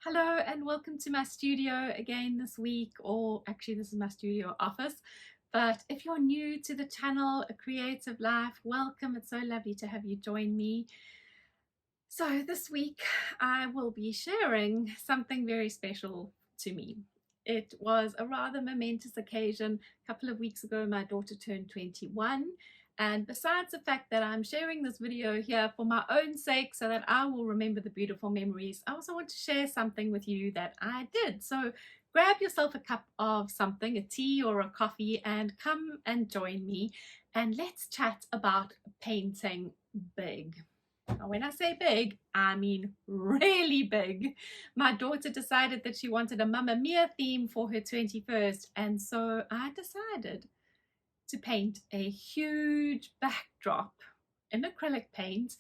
Hello and welcome to my studio again this week, or actually this is my studio office. But if you're new to the channel, A Creative Life, welcome. It's so lovely to have you join me. So this week I will be sharing something very special to me. It was a rather momentous occasion. A couple of weeks ago my daughter turned 21, and besides the fact that I'm sharing this video here for my own sake so that I will remember the beautiful memories, I also want to share something with you that I did. So grab yourself a cup of something, a tea or a coffee, and come and join me and let's chat about painting big. Now, when I say big, I mean really big. My daughter decided that she wanted a Mamma Mia theme for her 21st, and so I decided to paint a huge backdrop in acrylic paint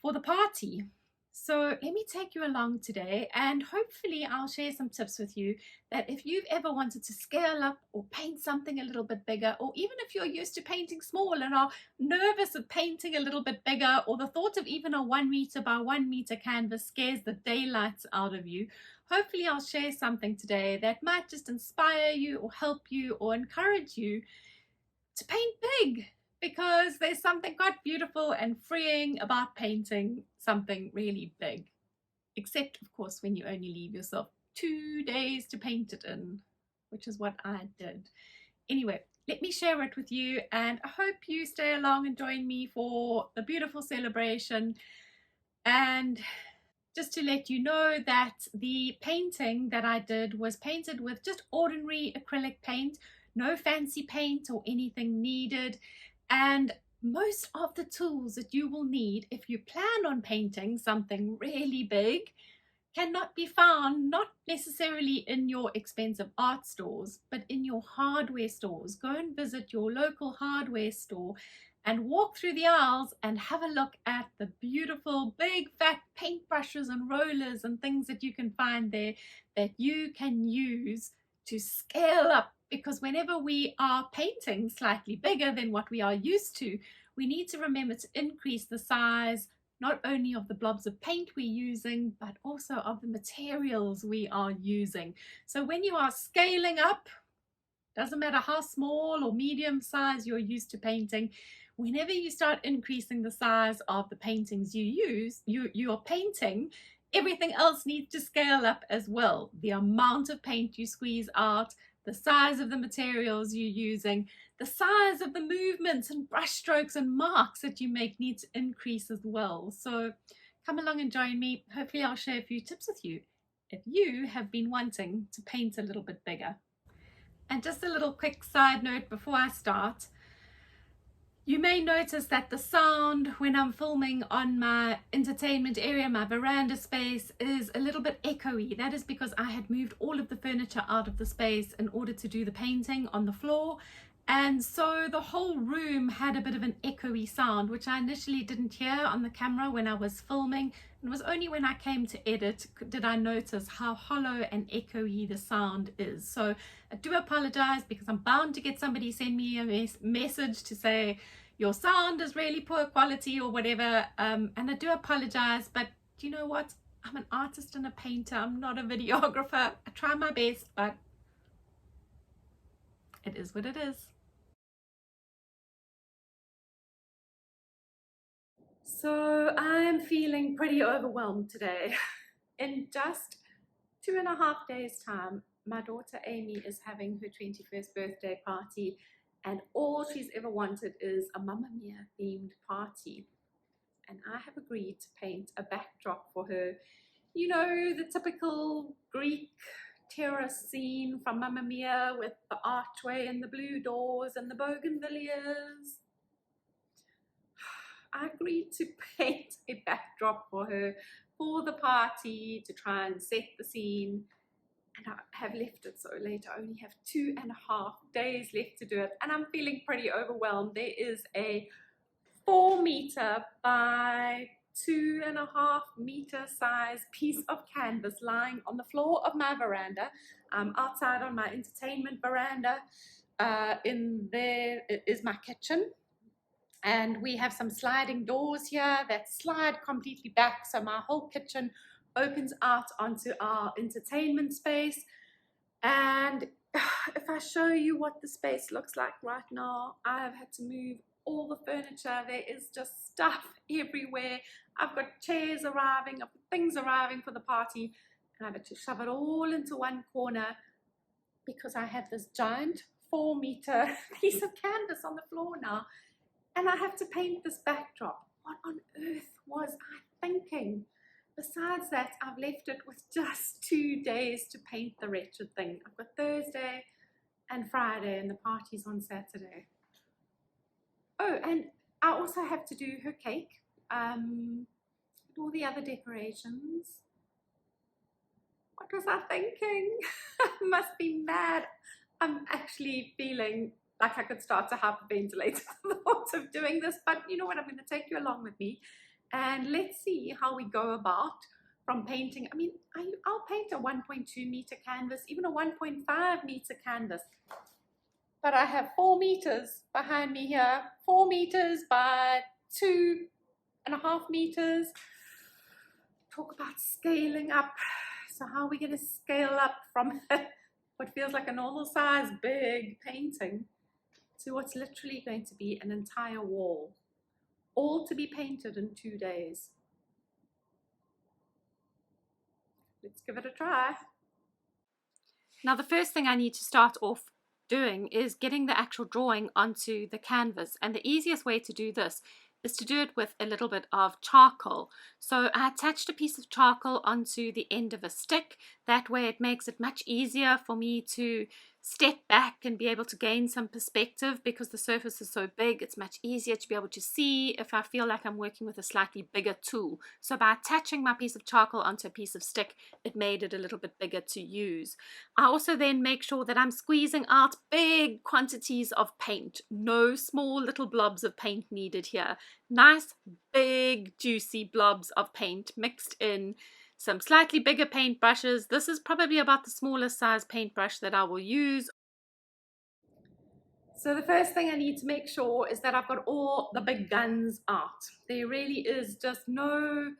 for the party. So let me take you along today, and hopefully I'll share some tips with you that if you've ever wanted to scale up or paint something a little bit bigger, or even if you're used to painting small and are nervous of painting a little bit bigger, or the thought of even a 1 meter by 1 meter canvas scares the daylights out of you, hopefully I'll share something today that might just inspire you or help you or encourage you to paint big, because there's something quite beautiful and freeing about painting something really big. Except, of course, when you only leave yourself 2 days to paint it in, which is what I did. Anyway, let me share it with you, and I hope you stay along and join me for the beautiful celebration. And just to let you know that the painting that I did was painted with just ordinary acrylic paint, no fancy paint or anything needed. And most of the tools that you will need if you plan on painting something really big cannot be found, not necessarily in your expensive art stores, but in your hardware stores. Go and visit your local hardware store and walk through the aisles and have a look at the beautiful big fat paintbrushes and rollers and things that you can find there that you can use to scale up. Because whenever we are painting slightly bigger than what we are used to, we need to remember to increase the size not only of the blobs of paint we're using, but also of the materials we are using. So when you are scaling up, doesn't matter how small or medium size you're used to painting, whenever you start increasing the size of the paintings you're painting, everything else needs to scale up as well. The amount of paint you squeeze out, the size of the materials you're using, the size of the movements and brush strokes and marks that you make need to increase as well. So come along and join me. Hopefully I'll share a few tips with you if you have been wanting to paint a little bit bigger. And just a little quick side note before I start. You may notice that the sound when I'm filming on my entertainment area, my veranda space, is a little bit echoey. That is because I had moved all of the furniture out of the space in order to do the painting on the floor. And so the whole room had a bit of an echoey sound, which I initially didn't hear on the camera when I was filming. It was only when I came to edit did I notice how hollow and echoey the sound is. So I do apologize, because I'm bound to get somebody send me a message to say your sound is really poor quality or whatever. And I do apologize, but do you know what? I'm an artist and a painter. I'm not a videographer. I try my best, but it is what it is. So I'm feeling pretty overwhelmed today. In just 2.5 days' time, my daughter Amy is having her 21st birthday party, and all she's ever wanted is a Mamma Mia themed party. And I have agreed to paint a backdrop for her. You know, the typical Greek terrace scene from Mamma Mia with the archway and the blue doors and the bougainvilleas. I agreed to paint a backdrop for her for the party to try and set the scene, and I have left it so late. I only have 2.5 days left to do it, and I'm feeling pretty overwhelmed. There is a 4 meter by 2.5 meter size piece of canvas lying on the floor of my veranda. Outside on my entertainment veranda. In there is my kitchen. And we have some sliding doors here that slide completely back, so my whole kitchen opens out onto our entertainment space. And if I show you what the space looks like right now, I have had to move all the furniture. There is just stuff everywhere. I've got chairs arriving, I've got things arriving for the party, and I've had to shove it all into one corner because I have this giant 4-meter piece of canvas on the floor now, and I have to paint this backdrop. What on earth was I thinking? Besides that, I've left it with just 2 days to paint the wretched thing. I've got Thursday and Friday, and the party's on Saturday. Oh, and I also have to do her cake, and all the other decorations. What was I thinking? I must be mad. I'm actually feeling like I could start to hyperventilate the thought of doing this, but you know what, I'm going to take you along with me, and let's see how we go about from painting. I mean, I'll paint a 1.2 meter canvas, even a 1.5 meter canvas, but I have 4 meters behind me here, 4 meters by 2.5 meters. Talk about scaling up. So how are we going to scale up from what feels like a normal size big painting to what's literally going to be an entire wall, all to be painted in 2 days? Let's give it a try. Now, the first thing I need to start off doing is getting the actual drawing onto the canvas, and the easiest way to do this is to do it with a little bit of charcoal. So I attached a piece of charcoal onto the end of a stick. That way it makes it much easier for me to step back and be able to gain some perspective, because the surface is so big. It's much easier to be able to see if I feel like I'm working with a slightly bigger tool. So by attaching my piece of charcoal onto a piece of stick, it made it a little bit bigger to use. I also then make sure that I'm squeezing out big quantities of paint. No small little blobs of paint needed here. Nice big juicy blobs of paint mixed in some slightly bigger paint brushes. This is probably about the smallest size paintbrush that I will use. So the first thing I need to make sure is that I've got all the big guns out. There really is just no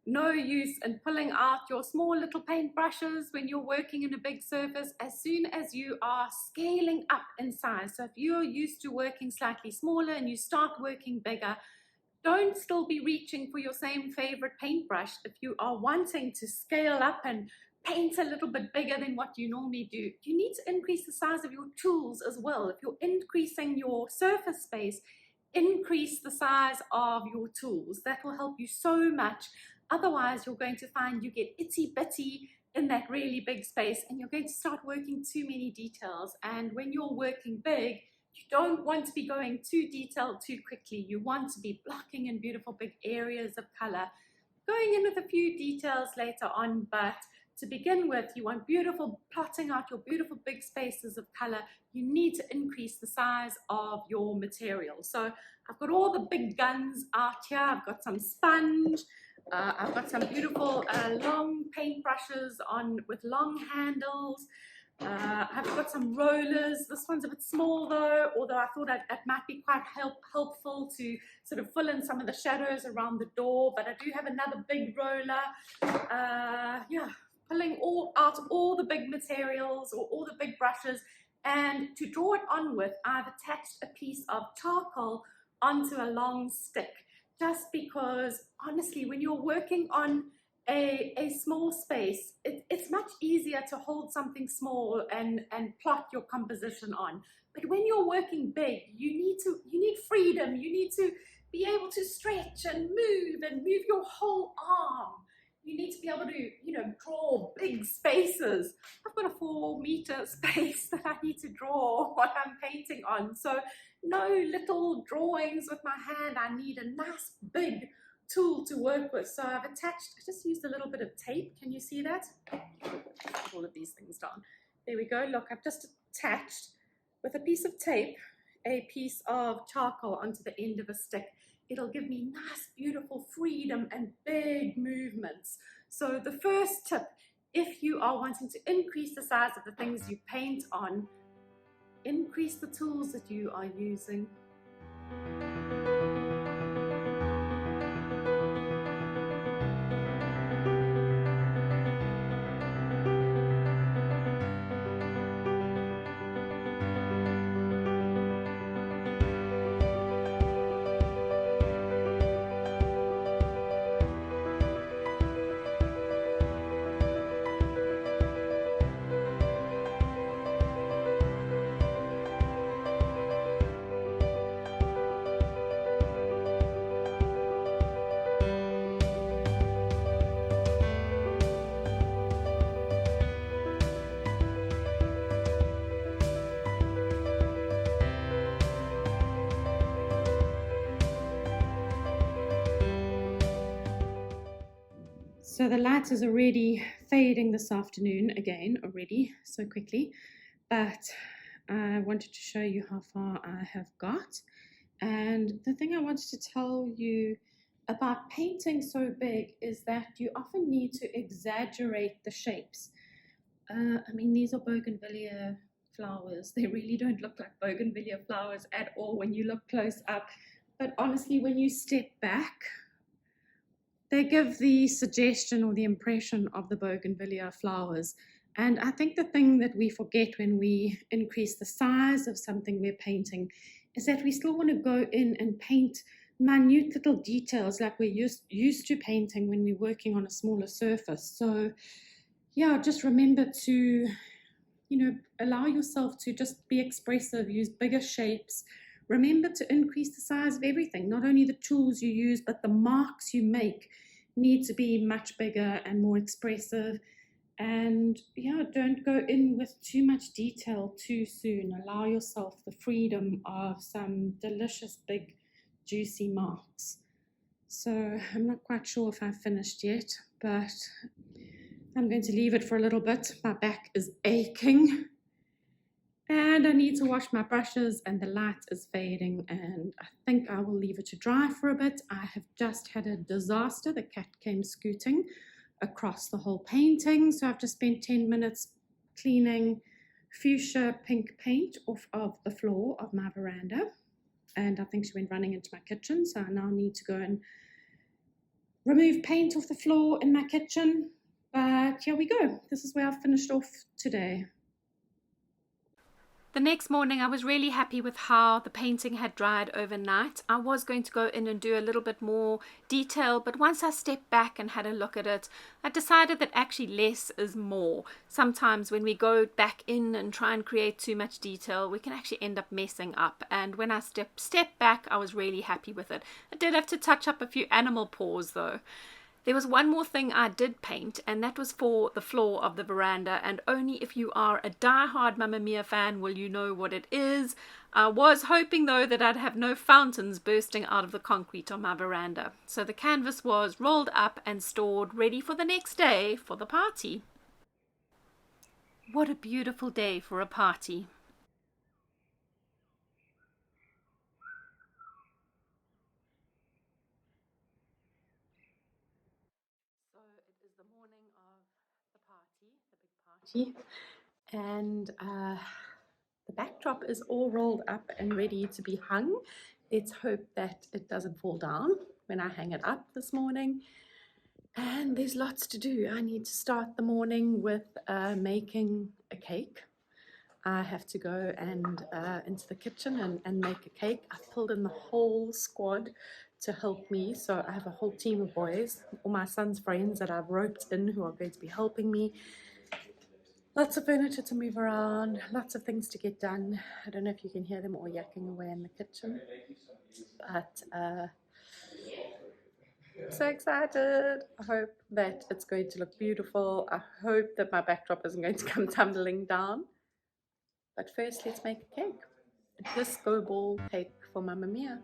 use in pulling out your small little paint brushes when you're working in a big surface as soon as you are scaling up in size. So if you're used to working slightly smaller and you start working bigger, don't still be reaching for your same favorite paintbrush. If you are wanting to scale up and paint a little bit bigger than what you normally do, you need to increase the size of your tools as well. If you're increasing your surface space, increase the size of your tools. That will help you so much. Otherwise, you're going to find you get itty bitty in that really big space, and you're going to start working too many details. And when you're working big, you don't want to be going too detailed too quickly. You want to be blocking in beautiful big areas of color, going in with a few details later on, but to begin with, you want beautiful, plotting out your beautiful big spaces of color. You need to increase the size of your material. So I've got all the big guns out here. I've got some sponge. I've got some beautiful long paint brushes on with long handles. I've got some rollers. This one's a bit small though, although I thought it might be quite helpful to sort of fill in some of the shadows around the door, but I do have another big roller. Yeah, pulling out all the big materials or all the big brushes, and to draw it on with, I've attached a piece of charcoal onto a long stick, just because honestly, when you're working on a small space, it's much easier to hold something small and plot your composition on. But when you're working big, you need freedom. You need to be able to stretch and move your whole arm. You need to be able to, draw big spaces. I've got a 4-meter space that I need to draw what I'm painting on. So no little drawings with my hand. I need a nice big tool to work with. So I just used a little bit of tape. Can you see that? Put all of these things down. There we go. Look, I've just attached with a piece of tape a piece of charcoal onto the end of a stick. It'll give me nice, beautiful freedom and big movements. So the first tip, if you are wanting to increase the size of the things you paint on, increase the tools that you are using. So the light is already fading this afternoon again already so quickly, but I wanted to show you how far I have got. And the thing I wanted to tell you about painting so big is that you often need to exaggerate the shapes. I mean, these are bougainvillea flowers. They really don't look like bougainvillea flowers at all when you look close up. But honestly, when you step back, they give the suggestion or the impression of the bougainvillea flowers. And I think the thing that we forget when we increase the size of something we're painting is that we still want to go in and paint minute little details like we're used to painting when we're working on a smaller surface. So yeah, just remember to, allow yourself to just be expressive, use bigger shapes. Remember to increase the size of everything, not only the tools you use, but the marks you make need to be much bigger and more expressive. And yeah, don't go in with too much detail too soon. Allow yourself the freedom of some delicious, big, juicy marks. So I'm not quite sure if I've finished yet, but I'm going to leave it for a little bit. My back is aching. And I need to wash my brushes and the light is fading and I think I will leave it to dry for a bit. I have just had a disaster. The cat came scooting across the whole painting. So I've just spent 10 minutes cleaning fuchsia pink paint off of the floor of my veranda. And I think she went running into my kitchen. So I now need to go and remove paint off the floor in my kitchen. But here we go. This is where I've finished off today. The next morning I was really happy with how the painting had dried overnight. I was going to go in and do a little bit more detail, but once I stepped back and had a look at it, I decided that actually less is more. Sometimes when we go back in and try and create too much detail, we can actually end up messing up. And when I stepped back, I was really happy with it. I did have to touch up a few animal paws though. There was one more thing I did paint, and that was for the floor of the veranda, and only if you are a die-hard Mamma Mia fan will you know what it is. I was hoping though that I'd have no fountains bursting out of the concrete on my veranda. So the canvas was rolled up and stored ready for the next day for the party. What a beautiful day for a party. So it is the morning of the party, the big party, and the backdrop is all rolled up and ready to be hung. Let's hope that it doesn't fall down when I hang it up this morning. And there's lots to do. I need to start the morning with making a cake. I have to go and into the kitchen and make a cake. I've pulled in the whole squad to help me. So I have a whole team of boys, all my son's friends that I've roped in who are going to be helping me. Lots of furniture to move around, lots of things to get done. I don't know if you can hear them all yakking away in the kitchen, but I'm so excited. I hope that it's going to look beautiful. I hope that my backdrop isn't going to come tumbling down. But first, let's make a cake. A disco ball cake for Mamma Mia.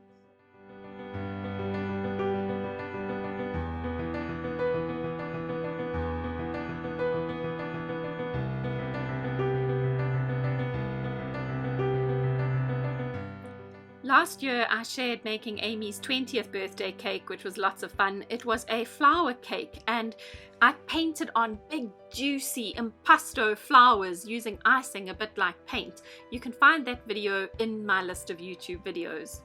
Last year I shared making Amy's 20th birthday cake, which was lots of fun. It was a flower cake and I painted on big juicy impasto flowers using icing a bit like paint. You can find that video in my list of YouTube videos.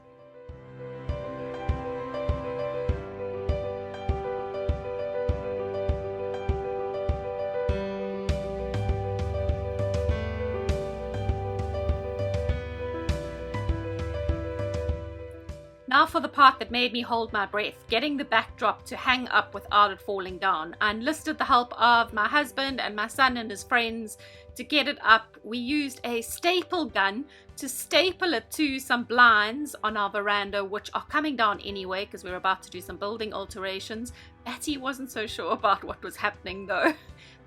Now for the part that made me hold my breath, getting the backdrop to hang up without it falling down. I enlisted the help of my husband and my son and his friends to get it up. We used a staple gun to staple it to some blinds on our veranda, which are coming down anyway because we're about to do some building alterations. Betty wasn't so sure about what was happening though.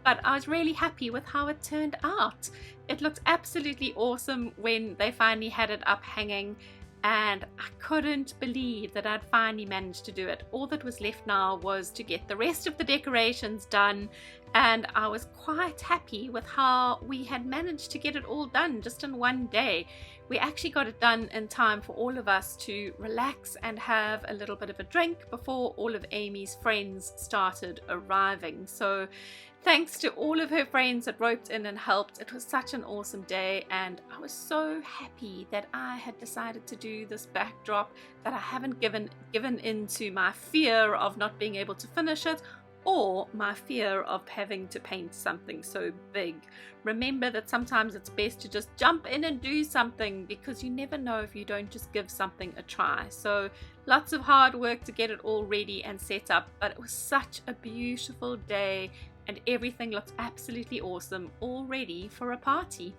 But I was really happy with how it turned out. It looked absolutely awesome when they finally had it up hanging. and I couldn't believe that I'd finally managed to do it. All that was left now was to get the rest of the decorations done, and I was quite happy with how we had managed to get it all done just in one day. We actually got it done in time for all of us to relax and have a little bit of a drink before all of Amy's friends started arriving. So thanks to all of her friends that roped in and helped. It was such an awesome day, and I was so happy that I had decided to do this backdrop, that I haven't given into my fear of not being able to finish it, or my fear of having to paint something so big. Remember that sometimes it's best to just jump in and do something, because you never know if you don't just give something a try. So lots of hard work to get it all ready and set up, but it was such a beautiful day and everything looked absolutely awesome, all ready for a party.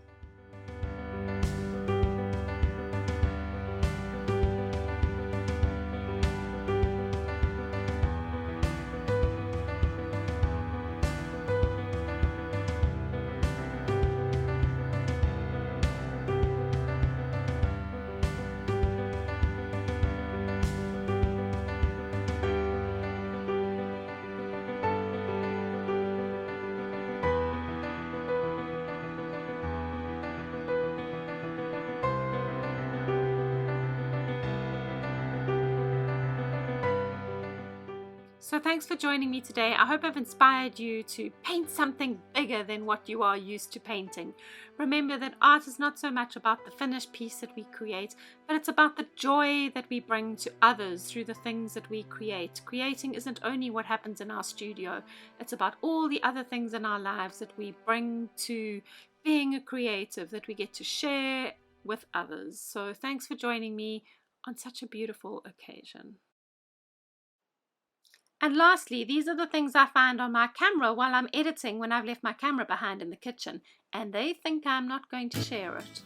So thanks for joining me today. I hope I've inspired you to paint something bigger than what you are used to painting. Remember that art is not so much about the finished piece that we create, but it's about the joy that we bring to others through the things that we create. Creating isn't only what happens in our studio, it's about all the other things in our lives that we bring to being a creative, that we get to share with others. So thanks for joining me on such a beautiful occasion. And lastly, these are the things I find on my camera while I'm editing when I've left my camera behind in the kitchen, and they think I'm not going to share it.